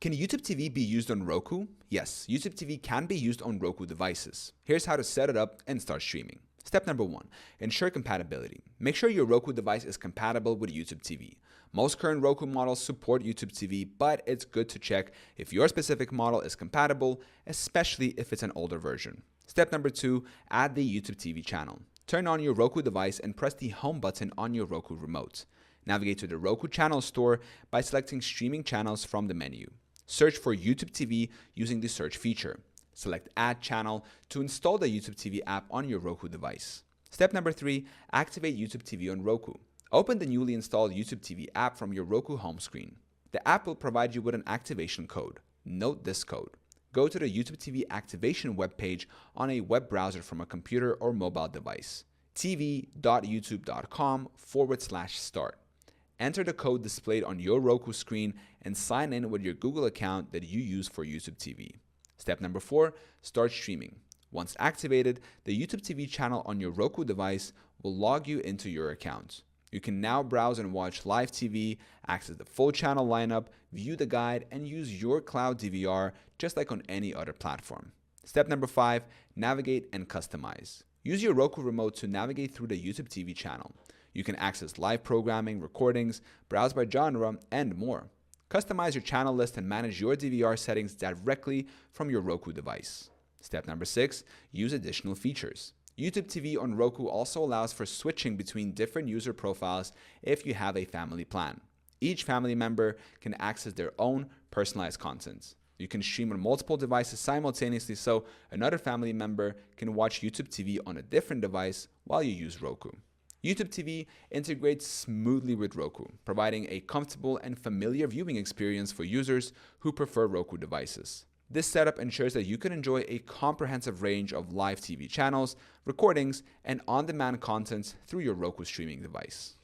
Can YouTube TV be used on Roku? Yes, YouTube TV can be used on Roku devices. Here's how to set it up and start streaming. Step number 1. Ensure compatibility. Make sure your Roku device is compatible with YouTube TV. Most current Roku models support YouTube TV, but it's good to check if your specific model is compatible, especially if it's an older version. Step number 2. Add the YouTube TV channel. Turn on your Roku device and press the home button on your Roku remote. Navigate to the Roku channel store by selecting streaming channels from the menu. Search for YouTube TV using the search feature. Select Add Channel to install the YouTube TV app on your Roku device. Step number 3. Activate YouTube TV on Roku. Open the newly installed YouTube TV app from your Roku home screen. The app will provide you with an activation code. Note this code. Go to the YouTube TV activation webpage on a web browser from a computer or mobile device. tv.youtube.com/start. Enter the code displayed on your Roku screen and sign in with your Google account that you use for YouTube TV. Step number 4. Start streaming. Once activated, the YouTube TV channel on your Roku device will log you into your account. You can now browse and watch live TV, access the full channel lineup, view the guide, and use your cloud DVR just like on any other platform. Step number 5. Navigate and customize. Use your Roku remote to navigate through the YouTube TV channel. You can access live programming, recordings, browse by genre, and more. Customize your channel list and manage your DVR settings directly from your Roku device. Step number 6. Use additional features. YouTube TV on Roku also allows for switching between different user profiles if you have a family plan. Each family member can access their own personalized content. You can stream on multiple devices simultaneously, so another family member can watch YouTube TV on a different device while you use Roku. YouTube TV integrates smoothly with Roku, providing a comfortable and familiar viewing experience for users who prefer Roku devices. This setup ensures that you can enjoy a comprehensive range of live TV channels, recordings, and on-demand content through your Roku streaming device.